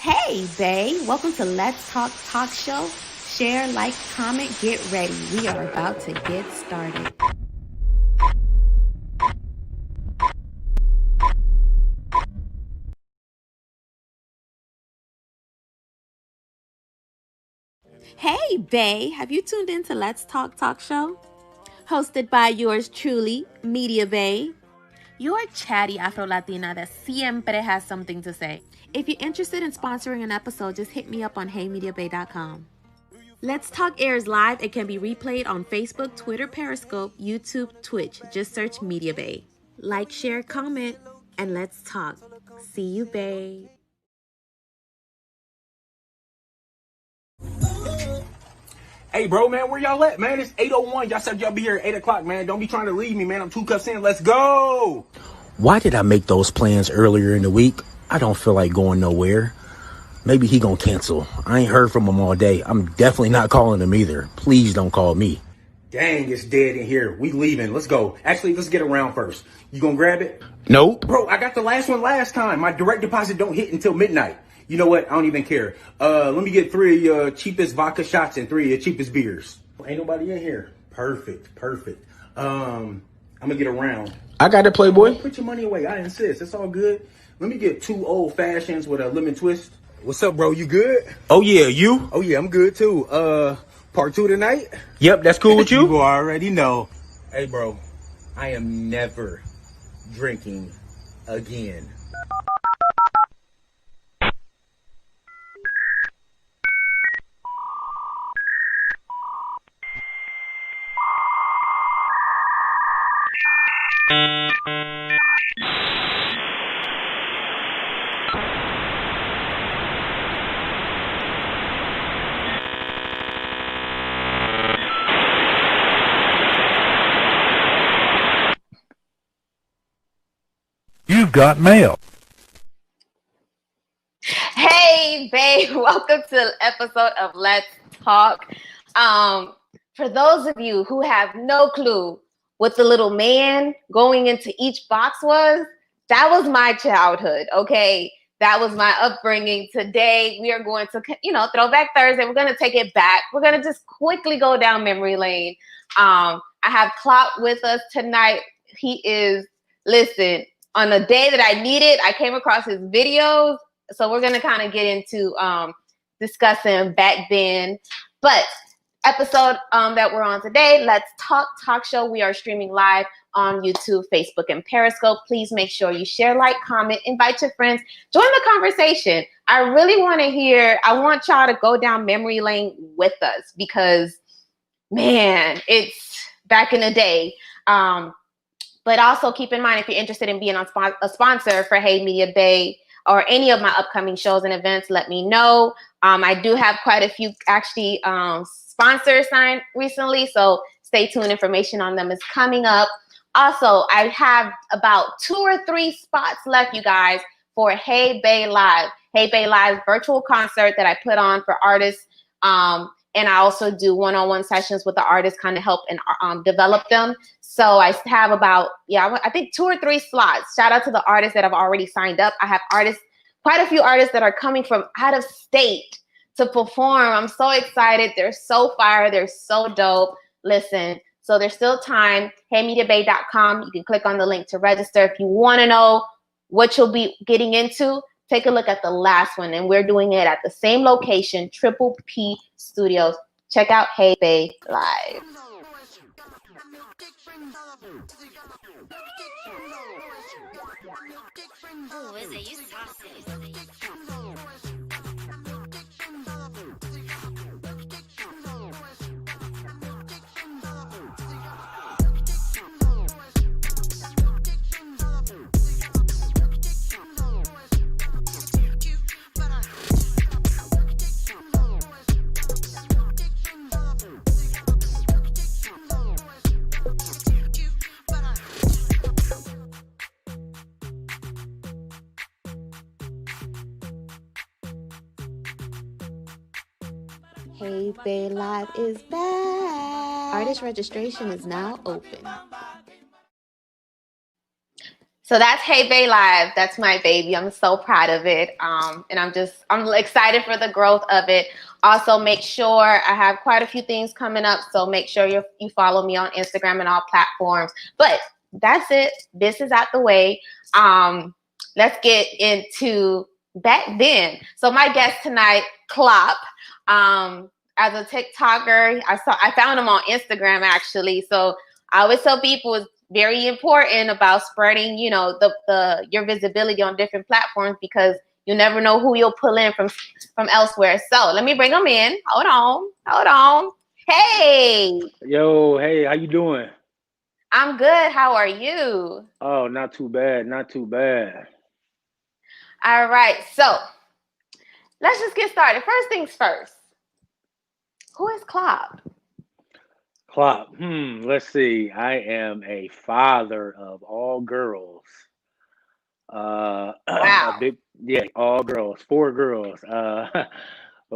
Hey, Bay. Welcome to Let's Talk Show. Share, like, comment, get ready. We are about to get started. Hey, Bay. Have you tuned in to Let's Talk Show? Hosted by yours truly, Media Bay. Your chatty Afro-Latina that siempre has something to say. If you're interested in sponsoring an episode, just hit me up on heymediabay.com. Let's Talk airs live and can be replayed on Facebook, Twitter, Periscope, YouTube, Twitch. Just search Media Bay. Like, share, comment, and let's talk. See you, Bay. Hey, bro, man, where y'all at, man? It's 8:01. Y'all said y'all be here at 8 o'clock, man. Don't be trying to leave me, man. I'm 2 cups in. Let's go. Why did I make those plans earlier in the week? I don't feel like going nowhere. Maybe he gonna cancel. I ain't heard from him all day. I'm definitely not calling him either. Please don't call me. Dang, it's dead in here. We leaving. Let's go. Actually, let's get around first. You gonna grab it? Nope. Bro, I got the last one last time. My direct deposit don't hit until midnight. You know what? I don't even care. Let me get 3 of your cheapest vodka shots and 3 of your cheapest beers. Ain't nobody in here. Perfect. I'm gonna get around. I got it, Playboy. Put your money away. I insist. It's all good. Let me get 2 old fashions with a lemon twist. What's up, bro? You good? Oh yeah, you? Oh yeah, I'm good too. Part 2 tonight? Yep, that's cool with you? You already know. Hey, bro, I am never drinking again. You've got mail. Hey, babe. Welcome to the episode of Let's Talk. For those of you who have no clue what the little man going into each box was, that was my childhood, okay? That was my upbringing. Today, we are going to, Throwback Thursday. We're going to take it back. We're going to just quickly go down memory lane. I have Clout with us tonight. He is, listen, on the day that I needed, I came across his videos. So we're going to kind of get into discussing back then. But episode that we're on today, Let's Talk Show. We are streaming live on YouTube, Facebook, and Periscope. Please make sure you share, like, comment, invite your friends, join the conversation. I really want to hear, I want y'all to go down memory lane with us because, man, it's back in the day. But also keep in mind, if you're interested in being a sponsor for Hey Media Bay or any of my upcoming shows and events, let me know. I do have quite a few actually sponsors signed recently, so stay tuned. Information on them is coming up. Also, I have about 2 or 3 spots left, you guys, for Hey Bay Live. Hey Bay Live virtual concert that I put on for artists. And I also do one-on-one sessions with the artists, kind of help and develop them. So I have about, I think 2 or 3 slots. Shout out to the artists that have already signed up. I have quite a few artists that are coming from out of state to perform. I'm so excited. They're so fire. They're so dope. Listen, so there's still time. heymediabay.com. You can click on the link to register. If you want to know what you'll be getting into, take a look at the last one. And we're doing it at the same location, Triple P Studios. Check out Hey Bay Live. Oh, is it? You saucy. Hey Bay Live is back. Artist registration is now open. So that's Hey Bay Live. That's my baby. I'm so proud of it. And I'm excited for the growth of it. Also, make sure I have quite a few things coming up. So make sure you follow me on Instagram and all platforms. But that's it. This is out the way. Let's get into back then. So my guest tonight, Klopp. As a TikToker, I found him on Instagram actually. So I always tell people it's very important about spreading, the your visibility on different platforms because you never know who you'll pull in from elsewhere. So let me bring him in. Hold on. Hey, Yo, hey, how you doing? I'm good. How are you? Oh, not too bad, not too bad. All right. So let's just get started. First things first. Who is Klopp? Clock. Let's see. I am a father of all girls. A Wow. big, yeah, all girls, four girls.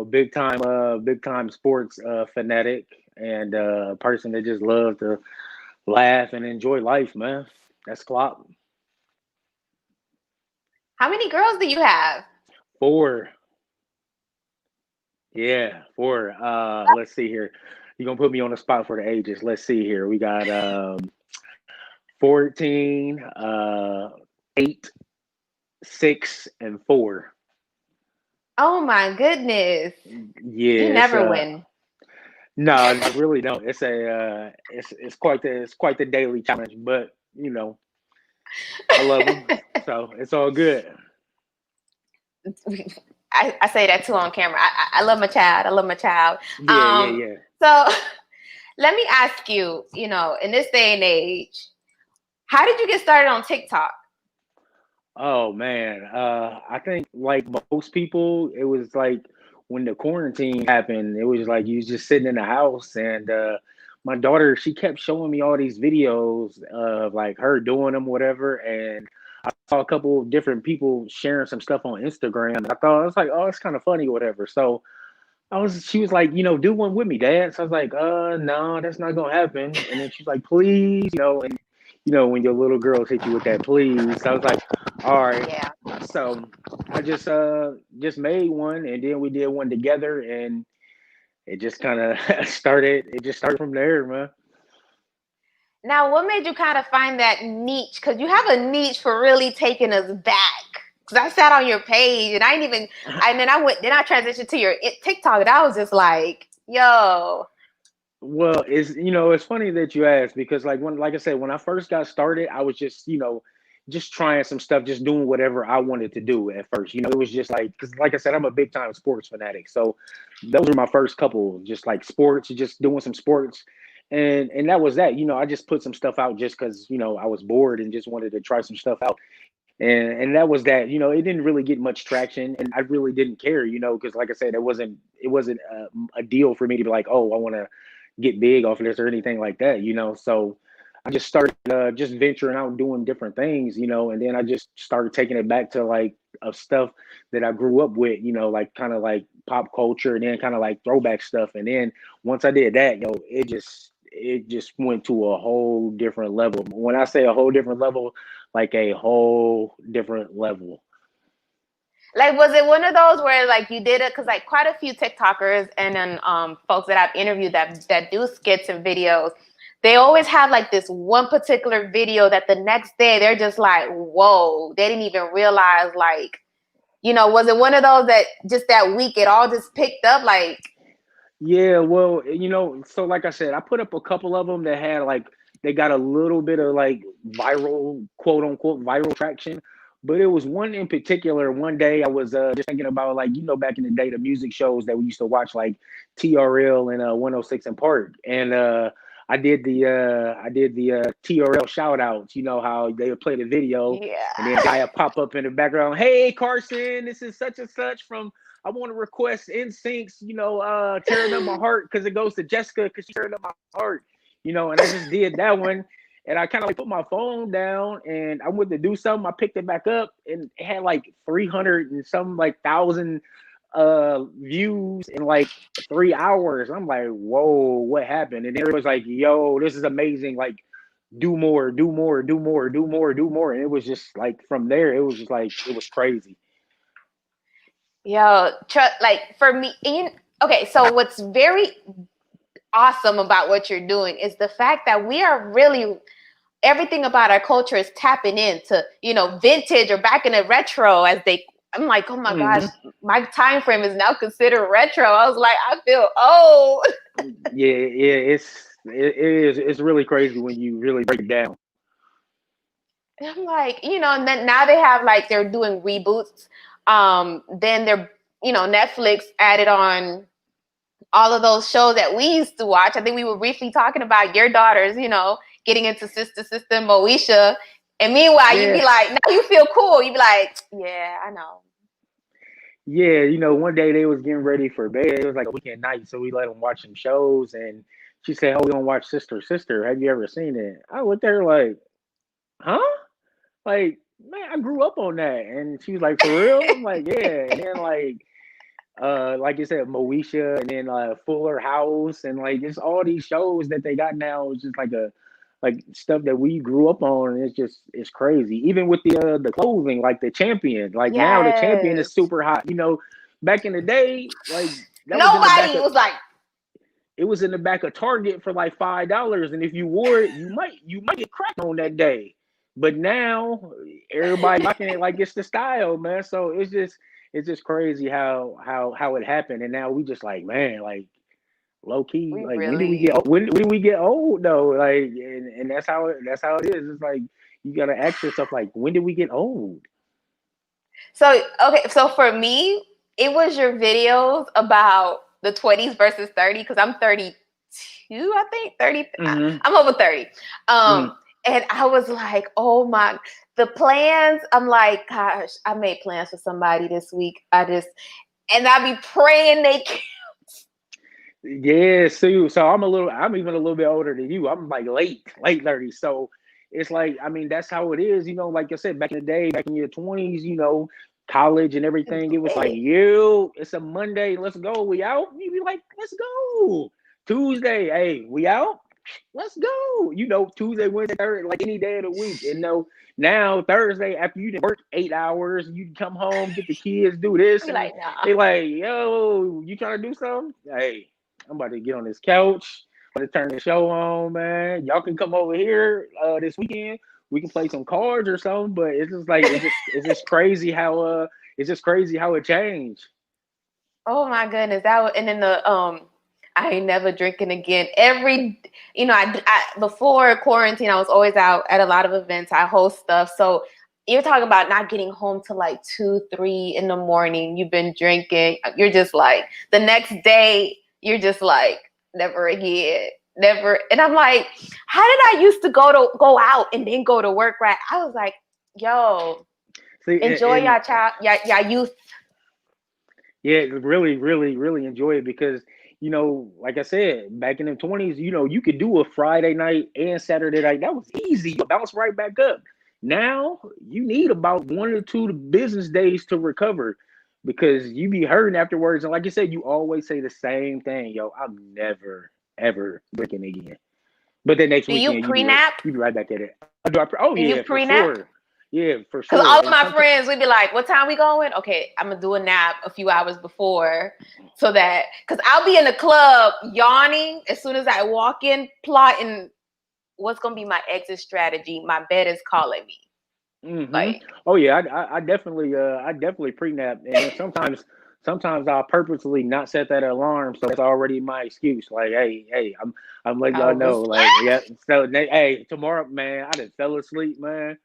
Big time sports fanatic, and a person that just loves to laugh and enjoy life, man. That's Clock. How many girls do you have? Four. Yeah, four. Let's see here. You're gonna put me on the spot for the ages. Let's see here. We got 14, 8, 6, and 4. Oh my goodness. You Yeah, it's never win. no, I really don't. It's quite the daily challenge, but I love them, so it's all good. I say that too on camera. I love my child. I love my child. Yeah, yeah, yeah. So let me ask you, in this day and age, how did you get started on TikTok? Oh man, I think like most people, it was like when the quarantine happened, it was like you was just sitting in the house, and my daughter she kept showing me all these videos of like her doing them, whatever, and I saw a couple of different people sharing some stuff on Instagram. I was like, oh, it's kind of funny, whatever. So she was like, do one with me, Dad. So I was like, no, that's not gonna happen. And then she's like, please, and when your little girls hit you with that please. So I was like, all right. Yeah. So I just made one, and then we did one together, and it just kind of started. It just started from there, man. Now, what made you kind of find that niche? Because you have a niche for really taking us back. Because I sat on your page and then I transitioned to your TikTok and I was just like, yo, Well, it's funny that you asked because like I said, when I first got started, I was just just trying some stuff, just doing whatever I wanted to do at first. It was just like because like I said, I'm a big time sports fanatic, so those were my first couple, just like sports, just doing some sports, and that was that. I just put some stuff out just because I was bored and just wanted to try some stuff out. And that was that. It didn't really get much traction, and I really didn't care. Because like I said, it wasn't a deal for me to be like, oh, I want to get big off of this or anything like that. So I just started just venturing out and doing different things. And then I just started taking it back to like of stuff that I grew up with. Like kind of like pop culture, and then kind of like throwback stuff. And then once I did that, it just went to a whole different level. When I say a whole different level, like a whole different level. like, was it one of those where like you did it? Because like quite a few TikTokers and then folks that I've interviewed that do skits and videos, they always have like this one particular video that the next day they're just like, whoa, they didn't even realize like, was it one of those that just that week it all just picked up like, Yeah, well, so like I said, I put up a couple of them that had like they got a little bit of like viral, quote unquote, viral traction. But it was one in particular. One day I was just thinking about like back in the day the music shows that we used to watch like TRL and 106 in Park, and I did the TRL shout outs. You know how they would play the video, and then a yeah. guy would pop up in the background. Hey Carson, this is such and such from I want to request NSYNC's, tearing up my heart because it goes to Jessica because she's tearing up my heart, and I just did that one. And I kind of like put my phone down and I went to do something. I picked it back up and it had like 300 and some like thousand views in like 3 hours. I'm like, whoa, what happened? And it was like, yo, this is amazing. Like do more, do more, do more, do more, do more. And it was just like from there, it was just like it was crazy. Yo, like for me, okay, so what's very awesome about what you're doing is the fact that we are really everything about our culture is tapping into, vintage or back in the retro as they I'm like, oh my gosh, Hmm. my time frame is now considered retro. I was like, I feel old. Yeah, it's really crazy when you really break it down. I'm like, and then now they have like they're doing reboots. Then they're, Netflix added on all of those shows that we used to watch. I think we were briefly talking about your daughters, getting into Sister Moesha. And meanwhile, you'd be Yeah. like, now you feel cool. You'd be like, yeah, I know. Yeah, one day they was getting ready for bed. It was like a weekend night, so we let them watch some shows. And she said, "Oh, we gonna watch Sister, Sister. Have you ever seen it?" I looked at her like, "Huh?" Like, man, I grew up on that. And she was like, "For real?" I'm like, "Yeah." And then like you said, Moesha, and then Fuller House, and like just all these shows that they got now is just like stuff that we grew up on, and it's crazy. Even with the clothing, like the Champion, like now the Champion Yes. is super hot. Back in the day, like that was in the back Nobody of was like, it was in the back of Target for like $5, and if you wore it, you might get cracked on that day. But now everybody rocking it like it's the style, man. So it's just crazy how it happened, and now we just like, man, like low key, we like really. when did we get old though? Like, and that's how it is. It's like you gotta ask yourself, like, when did we get old? So, okay, so for me, it was your videos about the 20s versus 30, because I'm 32, I think, 30. Hmm. I'm over 30. Hmm. And I was like, oh my, the plans. I'm like, gosh, I made plans for somebody this week. And I be praying they can. Yeah, so I'm even a little bit older than you. I'm like late 30s. So it's like, I mean, that's how it is, like I said, back in the day, back in your 20s, college and everything, it was like, it's a Monday, let's go, we out. You be like, let's go. Tuesday, hey, we out, let's go. Tuesday, Wednesday, Thursday, like any day of the week. And no, now Thursday, after you did work 8 hours, you can come home, get the kids, do this, I be and like, nah. they like, yo, you trying to do something? Hey, I'm about to get on this couch. I'm about to turn the show on, man. Y'all can come over here this weekend. We can play some cards or something. But it's just like it's just crazy how it changed. Oh my goodness, and then I ain't never drinking again. Before quarantine, I was always out at a lot of events. I host stuff, so you're talking about not getting home till like 2, 3 in the morning. You've been drinking. You're just like the next day. You're just like never again, never. And I'm like, how did I used to go out and then go to work? Right? I was like, yo, See, enjoy and your youth. yeah, really, really, really enjoy it because like I said, back in the 20s, you could do a Friday night and Saturday night. That was easy. You bounce right back up. Now you need about 1 or 2 business days to recover because you be hurting afterwards. And like you said, you always say the same thing, yo. I'm never ever drinking again. But then next Do you weekend pre-nap? you be right back at it. Oh Do you yeah, for pre-nap? sure. Yeah, for Because sure. all of And my sometimes friends, we'd be like, what time we going? Okay, I'm going to do a nap a few hours before so that, because I'll be in the club yawning as soon as I walk in, plotting what's going to be my exit strategy. My bed is calling me. hmm. Like, Oh yeah, I definitely pre-nap, and then sometimes I'll purposely not set that alarm, so that's already my excuse. Like, hey, I'm letting I y'all know, was, like, yeah. So, hey, tomorrow, man, I just fell asleep, man.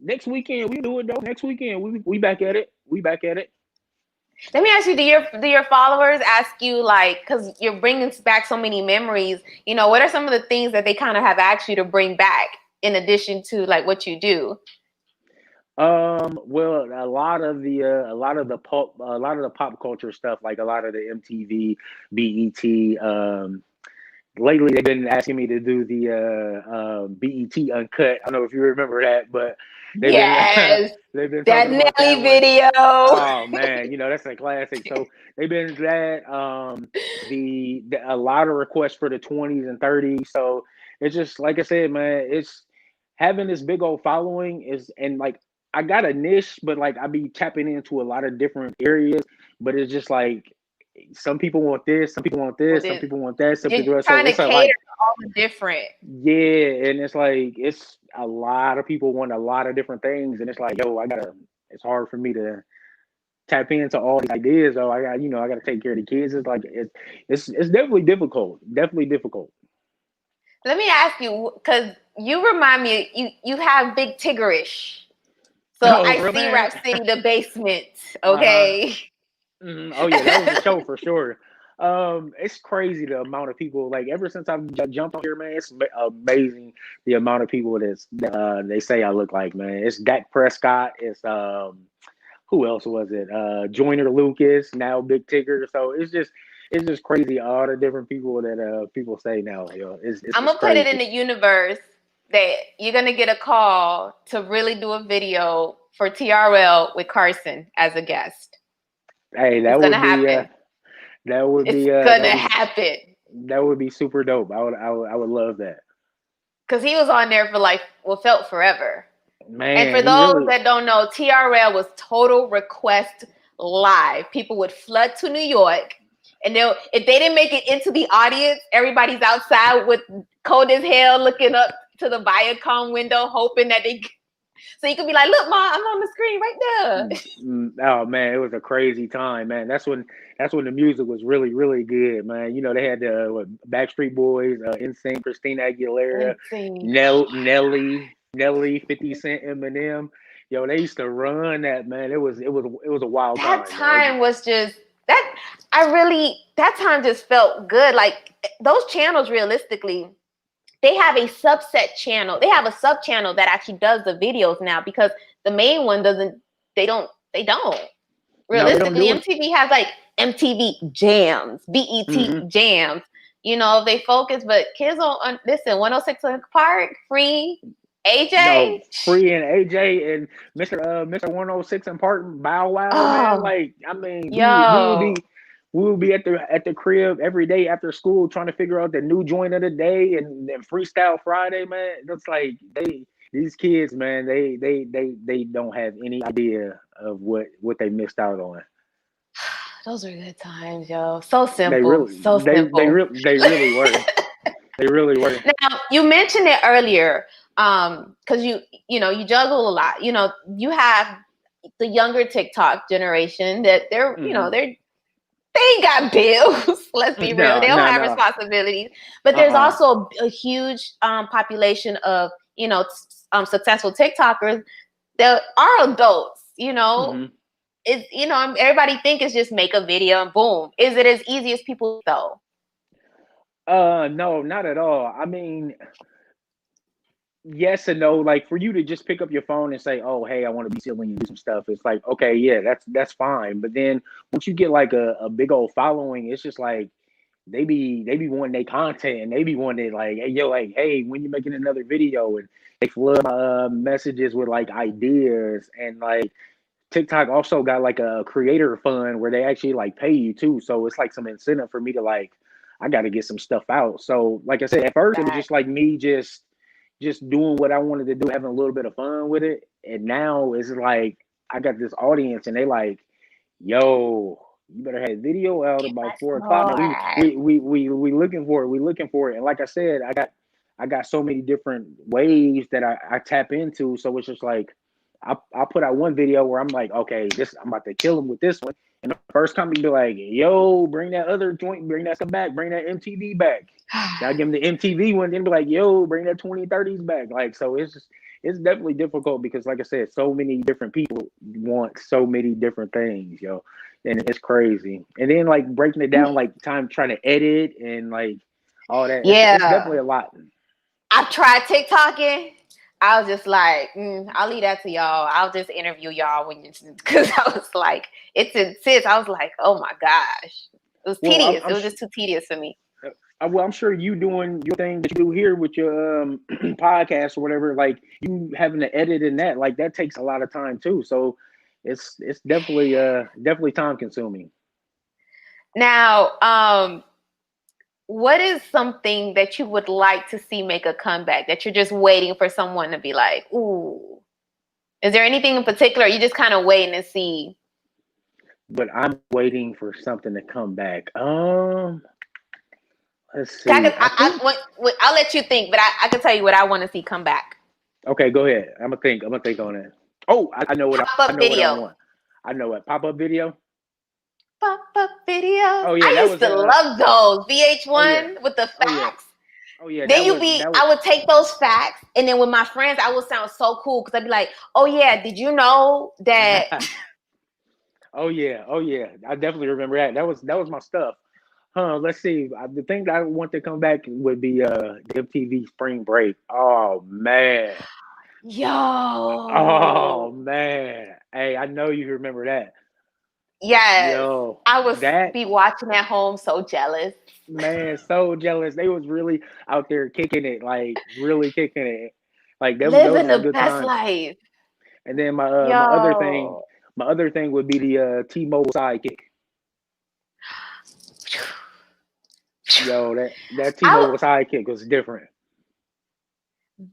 Next weekend we do it though. Next weekend we back at it. We back at it. let me ask you, do your followers ask you, like, because you're bringing back so many memories, what are some of the things that they kind of have asked you to bring back in addition to like what you do? Well, a lot of the pop culture stuff, like a lot of the MTV, BET, lately they've been asking me to do the BET Uncut. I don't know if you remember that, but they've been Yes, they've been that talking about that Nelly one. video. Oh man, that's a classic. So they've been that a lot of requests for the 20s and 30s. So it's just like I said, man. It's having this big old following is, and like I got a niche, but like I be tapping into a lot of different areas. But it's just like some people want this, some people want With this, some it, people want that, some you're people. So trying to it's a cater like, to all the different. yeah, and it's like it's a lot of people want a lot of different things, and it's like, yo, I gotta. It's hard for me to tap into all these ideas. Though I got, I got to take care of the kids. It's like it's definitely difficult. Definitely difficult. Let me ask you, because you remind me, you have big Tiggerish. So Oh, I real see man. Rhapsody the Basement. Uh-huh. Okay. Oh yeah, that was a show for sure. It's crazy the amount of people. Like ever since I've jumped on here, man, it's amazing the amount of people they say I look like. Man, it's Dak Prescott. It's who else was it? Joyner Lucas, now Big Tigger. So it's just crazy all the different people that people say now. It's I'm just gonna put it in crazy. the universe that you're gonna get a call to really do a video for TRL with Carson as a guest. Hey, It's that gonna would be happen. that would It's be gonna happen. that would be super dope. I would love that. Because he was on there for like felt forever. And for Man, he those really that don't know, TRL was Total Request Live. People would flood to New York, and if they didn't make it into the audience, everybody's outside with cold as hell, looking up to the Viacom window, hoping that they. So you could be like, "Look, Ma, I'm on the screen right there." oh man, it was a crazy time, man. That's when the music was really really good, man. They had the Backstreet Boys, NSYNC, Christina Aguilera, Insane. Nelly, 50 Cent, Eminem. Yo, they used to run that, man. It was a wild That time, yo. time was just that. That time just felt good. Like those channels, realistically, they have a subset channel. They have a sub channel that actually does the videos now because the main one doesn't. They don't. No, they don't Realistically, do it. MTV has like MTV Jams, BET Hmm. Jams. They focus, but kids don't listen. 106 Park, Free, No, AJ. Free and AJ and Mr. 106 and Park Bow Wow, man. Oh, Like, I mean, yo, we would be at the crib every day after school trying to figure out the new joint of the day and then Freestyle Friday, man. It's like these kids, man, they don't have any idea of what they missed out on. those are good times, yo. So They simple, really so simple. they really were. They really were. Now you mentioned it earlier, because you juggle a lot. You have the younger TikTok generation that Hmm. they ain't got bills. Let's be real. No, They don't no, have no. responsibilities. But there's Uh-uh. also a huge population of successful TikTokers that are adults. Hmm. It's everybody think it's just make a video and boom. Is it as easy as people though? No, not at all. I mean, yes and no. Like for you to just pick up your phone and say, "Oh, hey, I want to be silly and do some stuff," it's like, okay, yeah, that's fine. But then once you get like a big old following, it's just like they be wanting their content and they be wanting like, hey, yo, like, hey, when you making another video, and they flood my messages with like ideas and like TikTok also got like a creator fund where they actually like pay you too. So it's like some incentive for me to like, I got to get some stuff out. So like I said, at first it was just like me just doing what I wanted to do, having a little bit of fun with it. And now it's like I got this audience and they like, yo, you better have video out Give about us 4 o'clock. Man, more. we looking for it. We looking for it. And like I said, I got so many different ways that I tap into. So it's just like I put out one video where I'm like, okay, this I'm about to kill him with this one. And the first company be like, yo, bring that other joint, bring that stuff back, bring that MTV back. Then I give them the MTV one, then be like, yo, bring that 2030s back. Like, so it's definitely difficult because, like I said, so many different people want so many different things, yo, and it's crazy. And then like breaking it down, like time trying to edit and like all that, it's Yeah. definitely a lot. I've tried TikToking. I was just like, I'll leave that to y'all. I'll just interview y'all because I was like, it's intense. I was like, oh my gosh, it was Well, tedious. It was just too tedious for me. I'm sure you doing your thing that you do here with your podcast or whatever. Like you having to edit in that, like that takes a lot of time too. So it's definitely time consuming. Now, what is something that you would like to see make a comeback that you're just waiting for someone to be like, ooh? Is there anything in particular? Or you just kind of waiting to see? But I'm waiting for something to come back. Let's I see. I think. I'll let you think, but I can tell you what I want to see come back. Okay, go ahead. I'm gonna think. I'm gonna think on it. Oh, I know what Pop I up know what I video. want. I know what pop up video. Pop up videos. Oh yeah, I that used was to love those Oh yeah. VH1 with the Oh yeah. facts. Oh yeah. Then That was. I would take those facts, and then with my friends, I would sound so cool because I'd be like, "Oh yeah, did you know that?" Oh yeah. Oh yeah. I definitely remember that. That was my stuff. Let's see. The thing that I want to come back would be the MTV Spring Break. Oh man. Oh Yo, man. Hey, I know you remember that. yes, Yo, I would that be watching at home, so jealous, man, so jealous. They was really out there kicking it, like really kicking it. Like those living was a the good best time. life. And then Yo, my other thing would be the T-Mobile sidekick. Yo, that I T-Mobile sidekick was different.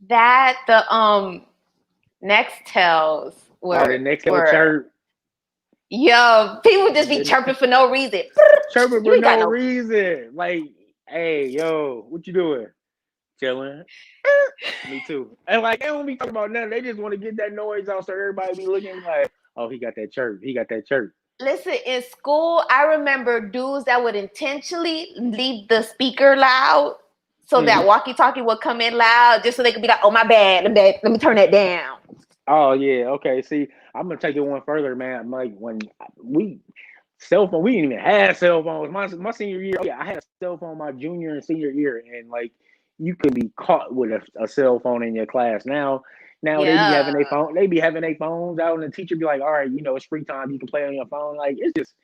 that the Nextels Oh, the next little were chirp, yo, people just be the chirping for no reason. chirping You for ain't got no no. reason. Like, hey, yo, what you doing? Chilling. Me too. And like they don't be talking about nothing. They just want to get that noise out so everybody be looking like, oh, he got that chirp. He got that chirp. Listen, in school, I remember dudes that would intentionally leave the speaker loud so that Mhm. walkie-talkie would come in loud just so they could be like, oh, my bad. Let me turn that down. Oh yeah, okay. See, I'm gonna take it one further, man. I'm like when we cell phone, we didn't even have cell phones. My senior year, oh yeah, I had a cell phone my junior and senior year, and like you could be caught with a cell phone in your class. Now they be Yeah. having their phone, they be having their phones out, and the teacher be like, all right, it's free time, you can play on your phone. Like it's just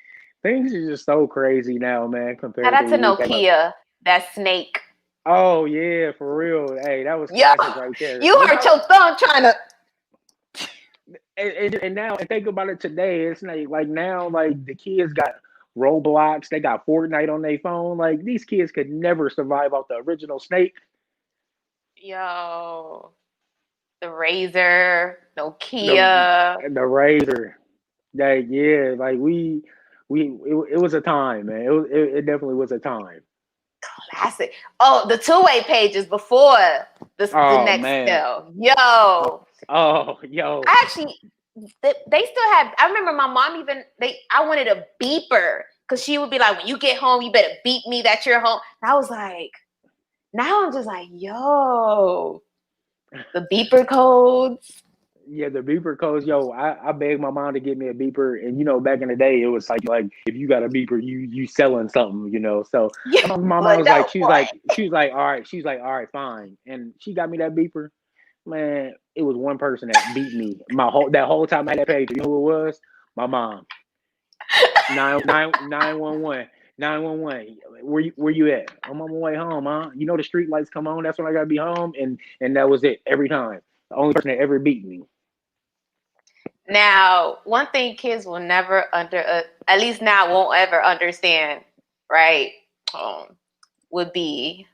things are just so crazy now, man, Shout compared to out to when we came up. Nokia, that snake. Oh yeah, for real. Hey, that was Yo, classic right there. you But hurt now your thumb trying to. and now and think about it today, it's like now like the kids got Roblox, they got Fortnite on their phone. Like these kids could never survive off the original Snake. Yo, the Razor, The Nokia. the Razor. Like yeah, like it was a time, man. It definitely was a time. Classic. Oh, the two-way pages before the Oh next man. cell. Yo, Oh yo. I actually they still have. I remember my mom even I wanted a beeper because she would be like, when you get home, you better beep me that you're home. And I was like, now I'm just like, yo, the beeper codes. Yeah, the beeper codes, yo, I begged my mom to get me a beeper, and back in the day, it was like if you got a beeper, you selling something. So Yeah, my mom but was like, no boy. she's like, all right, fine, and she got me that beeper. Man, it was one person that beat me that whole time I had that page. You know who it was? My mom. 911. 911. Where you at? I'm on my way home, huh? The street lights come on. That's when I gotta be home, and that was it every time. The only person that ever beat me. Now, one thing kids will never at least now won't ever understand, right? Would be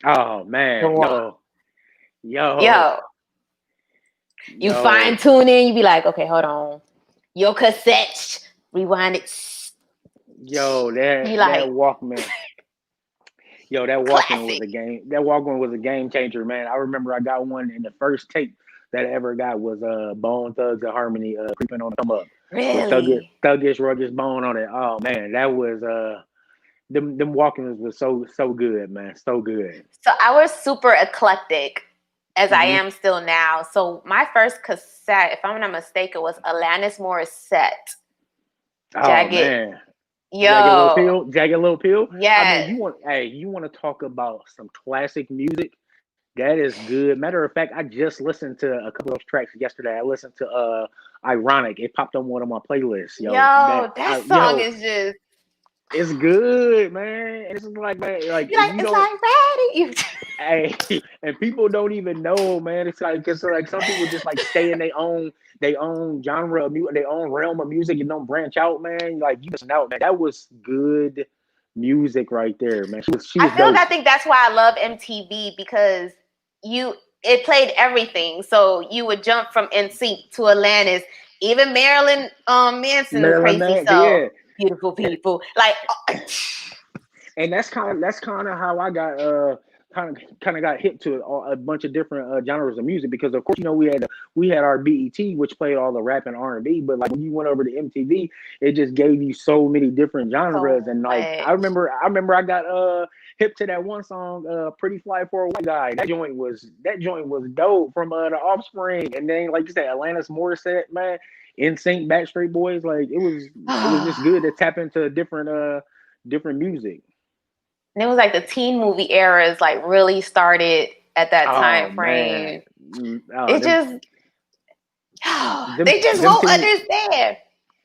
Oh man, yo, yo. You fine yo, tune in, you be like, okay, hold on. Your cassette, rewind it. yo, You that like Walkman, that Walkman was classic. a game. That Walkman was a game changer, man. I remember I got one, and the first tape that I ever got was Bone Thugs and Harmony, creeping on the come up with Really? Thuggish Ruggish Bone on it. Oh man, that was them Walkmans was so good, man, so good. So I was super eclectic as I Hmm. am still now. So my first cassette, if I'm not mistaken, was Alanis Morissette. Oh Jagged. man. Yo. Jagged Little Pill. I mean, Yes. you want to talk about some classic music? That is good. Matter of fact, I just listened to a couple of tracks yesterday. I listened to Ironic. It popped on one of my playlists. Yo, that song is just It's good, man. It's like, man, like You're if like, you it's don't, like ready. hey, and people don't even know, man. It's like some people just like stay in their own genre of music, their own realm of music, and don't branch out, man. Like you missing out, man. That was good music right there, man. She I was feel like dope. I think that's why I love MTV because it played everything. So you would jump from NSYNC to Atlantis, even Marilyn Manson, Marilyn crazy Manson, self, yeah. beautiful people. Like, And that's kind of how I got kind of got hip to a bunch of different genres of music because of course we had our BET which played all the rap and R&B, but like when you went over to MTV it just gave you so many different genres. so And like much. I remember I got hip to that one song Pretty Fly for a White Guy. That joint was dope from the Offspring. And then like you said, Alanis Morissette, man, NSYNC, Backstreet Boys, like it was just good to tap into different music. And it was like the teen movie eras like really started at that Oh time man. frame. Oh, It just them they just them won't teen understand.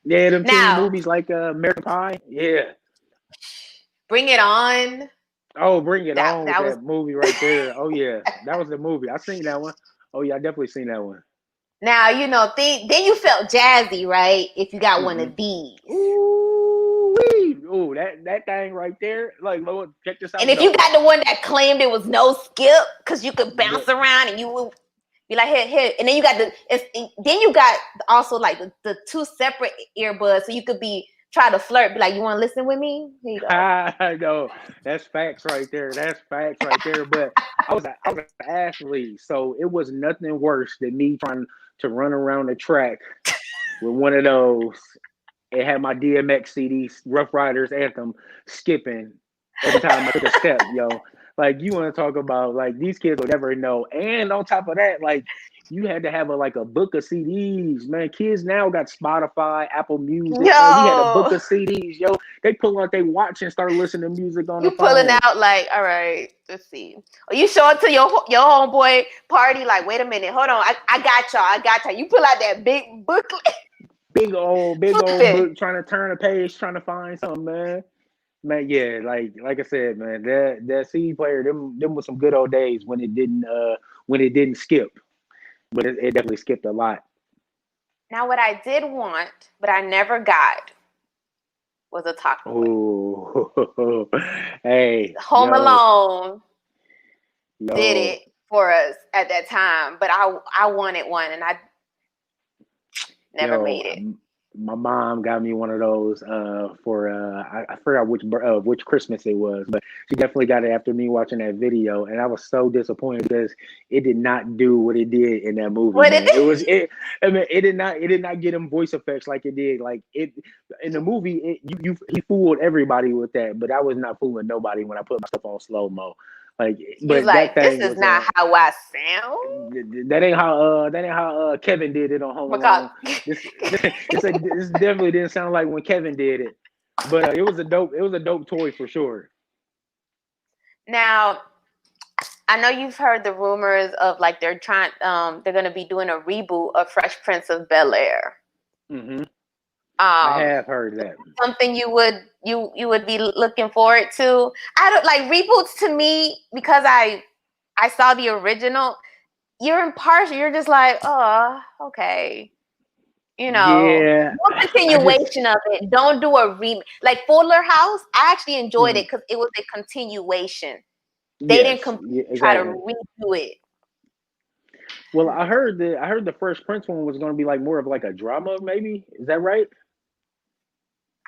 yeah, them teen Now, movies like American Pie. Yeah. Bring It On. Oh, Bring It On with That was that movie right there. Oh yeah. That was the movie. I seen that one. Oh yeah, I definitely seen that one. now then you felt jazzy, right? If you got one Mm-hmm. of these. Ooh, ooh, that thing right there. Like, Lord, check this And out if you though. got the one that claimed it was no skip because you could The, bounce around and you would be like, here. And then you got then you got also like the two separate earbuds so you could try to flirt, be like, you want to listen with me? Here you go. I know that's facts right there. That's facts right there. But I was an athlete, so it was nothing worse than me trying to run around the track with one of those. It had my DMX CD, Rough Riders anthem, skipping every time I took a step, yo. Like you want to talk about like these kids will never know. And on top of that, like you had to have a book of CDs, man. Kids now got Spotify, Apple Music, man. We had a book Yo, of CDs, yo. They pull out their watch and start listening to music on the you pulling phone. out like, all right, let's see. Or you show up to your homeboy party like, wait a minute, hold on, I got y'all, I got y'all. You pull out that big booklet, Big old flipping. book, trying to turn a page, trying to find something, man. Man, yeah, like I said, man, that CD player, them was some good old days when it didn't skip, but it definitely skipped a lot. Now, what I did want, but I never got, was a Talkboy. Oh, hey, Home Alone did yo, it for us at that time, but I wanted one and I never yo, made it. my mom got me one of those for I forgot which Christmas it was, but she definitely got it after me watching that video, and I was so disappointed because it did not do what it did in that movie, What did man. It it? was it. I mean, it did not get him voice effects like it did. Like it in the movie, he fooled everybody with that, but I was not fooling nobody when I put my stuff on slow mo. Like, You but that like, this thing is was not how I sound. that ain't how Kevin did it on Home Because Alone. This definitely didn't sound like when Kevin did it, but it was a dope toy for sure. now I know you've heard the rumors of like they're gonna be doing a reboot of Fresh Prince of Bel-Air. Hmm. I Um, have heard that. something you would be looking forward to. I don't like reboots to me because I saw the original. You're impartial. You're just like, oh, okay. Yeah, No I just continuation of it. Don't do a remake. Like Fuller House, I actually enjoyed mhm. it because it was a continuation. They didn't Yes, yeah, completely try to exactly. redo it. Well, I heard the Fresh Prince one was going to be like more of like a drama, maybe. Is that right?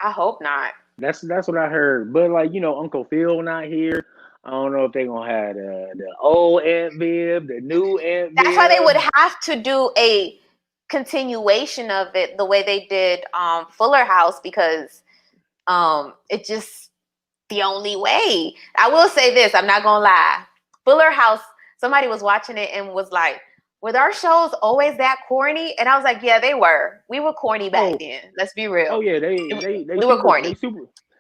I hope not. That's what I heard. But like Uncle Phil not here. I don't know if they're gonna have the old Aunt Viv, the new Aunt That's why they would Viv. have to do a continuation of it the way they did Fuller House because it's just the only way. I will say this, I'm not gonna lie. Fuller House, somebody was watching it and was like, were our shows always that corny? And I was like, yeah, they were. We were corny back Oh, then. Let's be real. oh yeah, We were corny.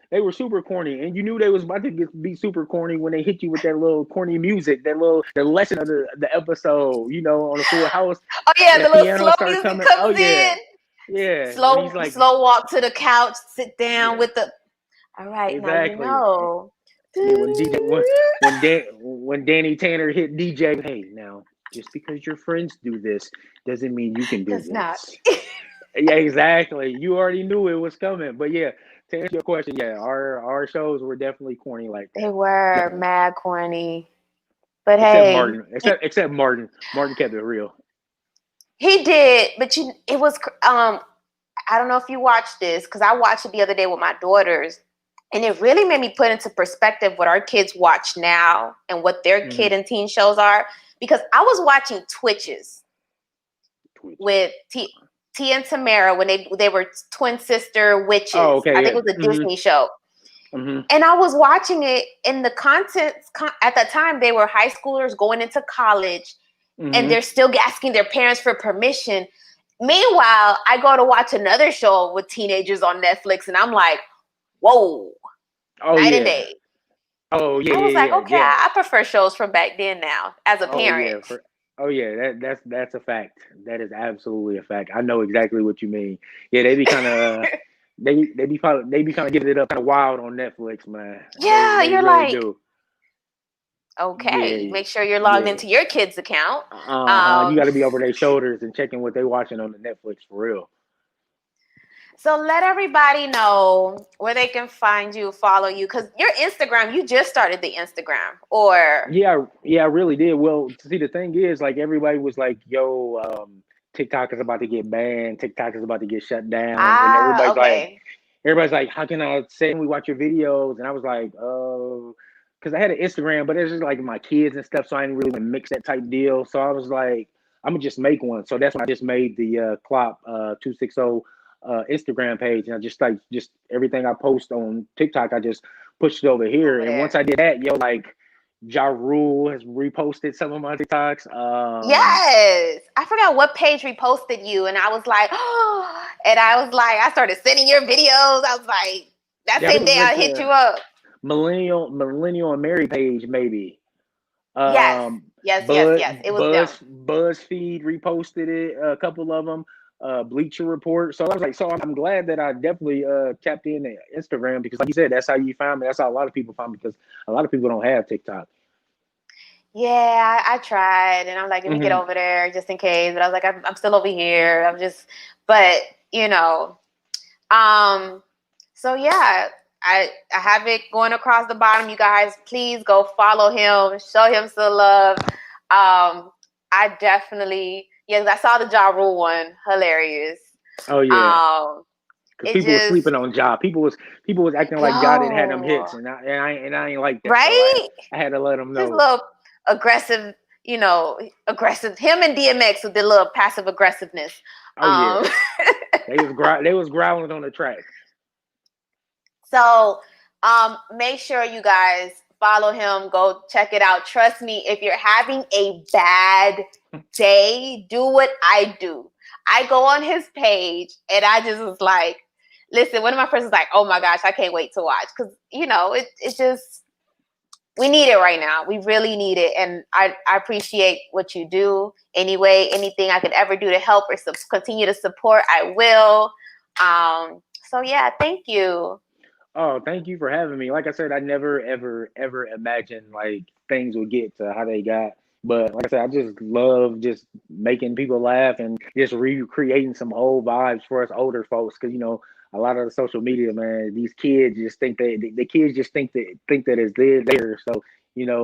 they were super corny, and you knew they was about to be super corny when they hit you with that little corny music, the lesson of the episode, on the Full House, Oh yeah, and the the little piano slow started music coming. Oh comes yeah, in. yeah, when he's Slow like, slow walk to the couch, sit down yeah, with the All right, now you Exactly. know. Yeah, when Danny Tanner hit DJ, hey, now just because your friends do this doesn't mean you can do Does not. this. Yeah, exactly. You already knew it was coming. But yeah, to answer your question, yeah, our shows were definitely corny like They that. were Definitely. mad corny. But Except hey, Martin. Except Martin. Martin kept it real. he did, but it was I don't know if you watched this because I watched it the other day with my daughters, and it really made me put into perspective what our kids watch now and what their Mm-hmm. kid and teen shows are. Because I was watching Twitches Twitch. with T and Tamara when they were twin sister witches. Oh, okay, I think yeah. it was a Mm-hmm. Disney show. Mm-hmm. And I was watching it, and the content at that time they were high schoolers going into college, and Mm-hmm. they're still asking their parents for permission. Meanwhile, I go to watch another show with teenagers on Netflix, and I'm like, whoa, Oh night and yeah. day. Oh yeah, I was yeah, like, yeah, okay, yeah. I prefer shows from back then now as a Oh parent. yeah. Oh yeah, that's a fact. That is absolutely a fact. I know exactly what you mean. Yeah, they be kind of they be kind of giving it up kind of wild on Netflix, man. Yeah, They you're really like, do. okay, Yeah, make sure you're logged yeah. into your kid's account. You got to be over their shoulders and checking what they watching on the Netflix for real. So let everybody know where they can find you, follow you, because your Instagram, you just started the Instagram, or Yeah, I really did. Well, see, the thing is, like, everybody was like, "Yo, TikTok is about to get banned. TikTok is about to get shut down," and okay, everybody's like, "How can I say we watch your videos?" And I was like, "Oh," because I had an Instagram, but it's just like my kids and stuff, so I didn't really mix that type deal. So I was like, "I'm gonna just make one." So that's when I just made the Clop 260 Instagram page, and I just like just everything I post on TikTok, I just pushed it over here. over And once there. I did that, yo, like Ja Rule has reposted some of my TikToks. Yes, I forgot what page reposted you, and I was like, oh, and I was like, I started sending your videos. I was like, that Yeah, I same think day it's I hit you up. Millennial and Mary page maybe. Yes, Um, yes, yes, yes. It was them. BuzzFeed reposted it. A couple of them. Bleacher Report. So I was like, so I'm glad that I definitely tapped in to Instagram because, like you said, that's how you find me. That's how a lot of people find me because a lot of people don't have TikTok. Yeah, I tried, and I'm like, let me get Mm-hmm. over there just in case. But I was like, I'm still over here. But you know, um, so yeah, I have it going across the bottom. You guys, please go follow him, show him some love. I definitely, yes, I saw the Ja Rule one, hilarious. Oh yeah, Um, because it people were just sleeping on Ja. People was acting like Ja didn't have them yo hits, and I ain't like that. So right, I had to let them his know. little aggressive, aggressive. Him and DMX with the little passive aggressiveness. Oh yeah, Um, they was growling on the track. So make sure you guys follow him. Go check it out. Trust me, if you're having a bad day, do what I do. I go on his page and I just was like, listen, one of my friends was like, oh my gosh, I can't wait to watch. Because, it just, we need it right now. We really need it. And I appreciate what you do. Anyway, anything I could ever do to help or continue to support, I will. So yeah, thank you. Oh, thank you for having me. Like I said, I never, ever, ever imagined like things would get to how they got. But like I said, I just love just making people laugh and just recreating some old vibes for us older folks. Because a lot of the social media, man, these kids just think the kids just think that it's there. So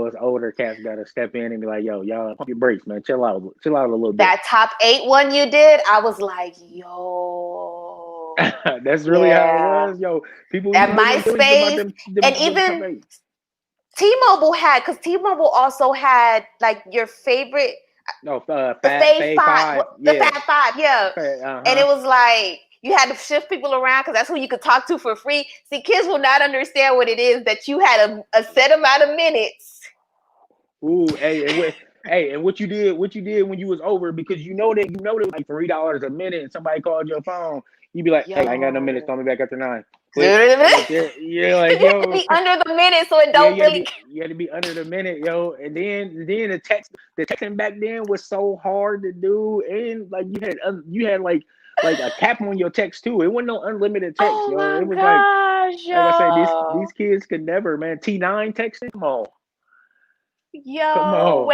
us older cats got to step in and be like, yo, y'all pump your brakes, man. Chill out a little bit. That top 8 one you did, I was like, yo, That's really how it yeah. was, yo. People That even wasn't really about MySpace, and them top even eight. T-Mobile because T-Mobile also had like your favorite, No, the Fave Fave 5, Five, the yeah. Fab 5, yeah. And Uh-huh. it was like, you had to shift people around because that's who you could talk to for free. See, kids will not understand what it is that you had a set amount of minutes. Ooh, and what you did when you was over because that was like $3 a minute and somebody called your phone, you'd be like, hey, I ain't got no minutes, Yo. call me back after 9. Click right Because there. You're like, you have to yo, be under the minute so it yeah, don't really. you had to be under the minute, yo. And then the texting back then was so hard to do, and like you had like like a cap on your text too. It wasn't no unlimited text, Oh yo. It my was gosh, like I say, yo. these kids could never, man. T9 texting, come Yo, on,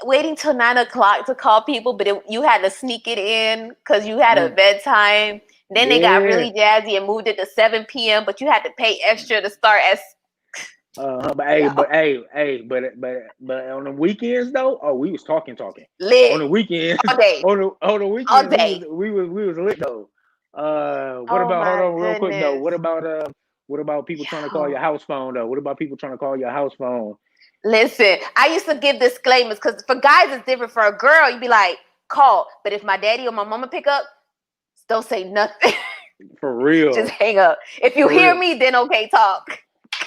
waiting till 9 o'clock to call people, but you had to sneak it in because you had a mm, bedtime. Then they got yeah. really jazzy and moved it to 7 p.m., but you had to pay extra to start as But yo, but on the weekends though, oh, we was talking. lit On the weekends, all day, on the all weekends, day. we was lit though. What Oh about hold my on real quick though? goodness. What about people trying to call your Yo. house phone though? What about people trying to call your house phone? Listen, I used to give disclaimers because for guys it's different. For a girl, you'd be like, call. But if my daddy or my mama pick up, don't say nothing. For Just real, hang up. If you for hear real. me, then okay, talk.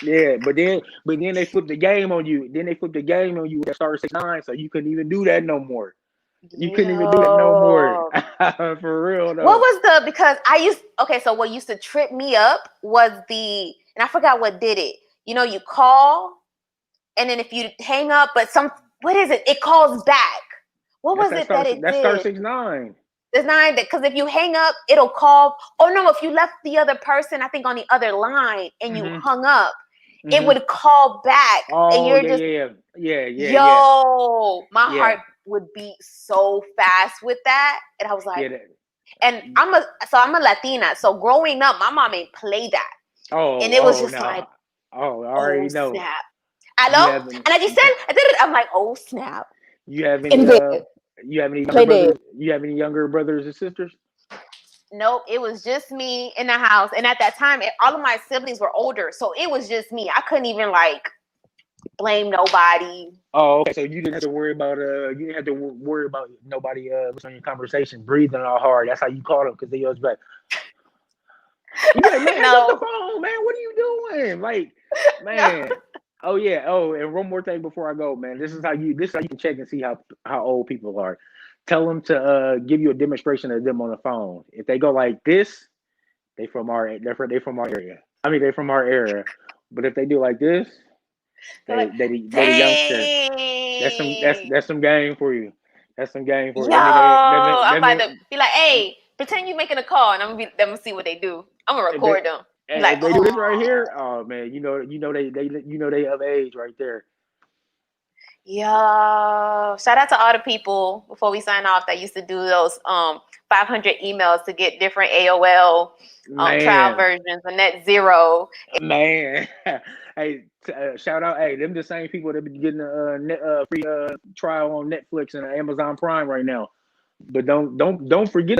Yeah, but then they flipped the game on you. Then they flipped the game on you with that star 6 9, so you couldn't even do that no more. You couldn't even do that no more. Yo. For real What though. was because I used okay, so what used to trip me up was and I forgot what did it. You call and then if you hang up, but what is it? It calls back. What That's was that it star. that it That's star did? 6 9. There's not that because if you hang up, it'll call. Oh no, if you left the other person, I think on the other line and you Mhm. hung up, it Mhm. would call back and Oh you're yeah, just yeah, yeah, yeah, yeah, yeah, yo, my yeah, heart would beat so fast with that. And I was like, yeah. That, and I'm a Latina. So growing up, my mom ain't play that. And it was oh just like, no. Oh, I oh already know. snap. You Hello? haven't. And I just said, I did it. I'm like, oh snap. You have any In bed. you have any younger Play dead. brothers? You have any younger brothers and sisters? Nope, it was just me in the house. And at that time, all of my siblings were older. So it was just me. I couldn't even like blame nobody. Oh, okay. So you didn't have to worry about you didn't have to worry about nobody listening to your conversation, breathing all hard. That's how you call them because they always be like, you be like, man, hang up the No. phone, man. What are you doing? Like, No. man. Oh yeah. Oh, and one more thing before I go, man. This is how you can check and see how old people are. Tell them to give you a demonstration of them on the phone. If they go like this, they from our area. I mean, they from our era. But if they do like this, They're like, they the youngster. dang. That's some game for you. That's some game for you. Yo, I'm That about to mean be like, hey, pretend you making a call and I'm gonna see what they do. I'm gonna if they record them. Be like, if they do this right oh. here, oh man, they of age right there. Yo, shout out to all the people before we sign off that used to do those 500 emails to get different AOL trial Man, versions of Net Zero. man. Hey, shout out. Hey, them the same people that be getting a free trial on Netflix and Amazon Prime right now. But don't forget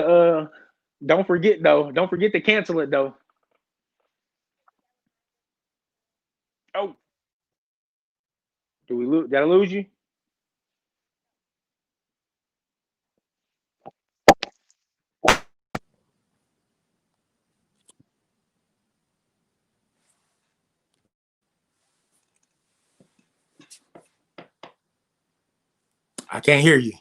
don't forget though. Don't forget to cancel it though. Oh, did I lose you? I can't hear you.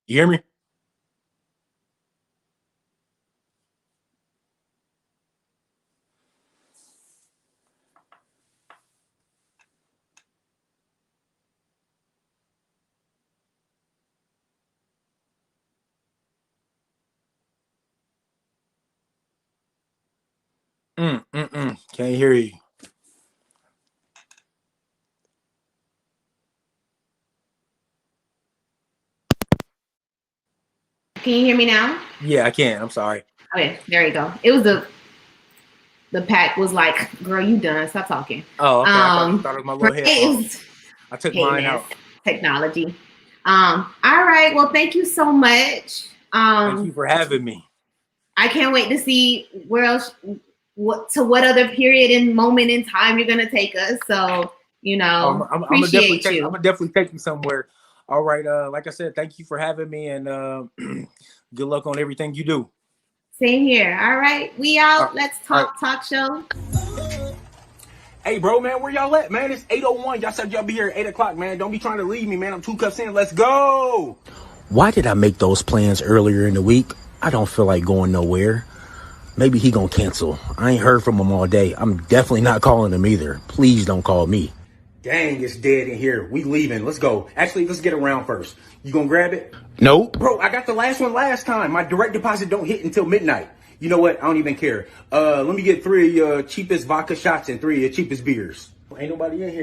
You hear me? Can't hear you. Can you hear me now? Yeah, I can. I'm sorry. Okay, there you go. It was the pack was like, girl, you done. Stop talking. Oh, okay. I thought it was my little headphones. Right. I took Hey, mine miss. out. Technology. All right. Well, thank you so much. Thank you for having me. I can't wait to see where else, what other period and moment in time you're gonna take us. So, I'm appreciate you. gonna definitely take you somewhere. All right. Like I said, thank you for having me, and good luck on everything you do. Same here. All right. We out. Uh, Let's all talk show. Hey, bro, man, where y'all at, man? It's 8:01. Y'all said y'all be here at 8 o'clock, man. Don't be trying to leave me, man. I'm 2 cups in. Let's go. Why did I make those plans earlier in the week? I don't feel like going nowhere. Maybe he gonna cancel. I ain't heard from him all day. I'm definitely not calling him either. Please don't call me. Dang, it's dead in here. We leaving. Let's go. Actually, let's get around first. You gonna grab it? Nope. Bro, I got the last one last time. My direct deposit don't hit until midnight. You know what? I don't even care. Let me get 3 of your cheapest vodka shots and 3 of your cheapest beers. Ain't nobody in here.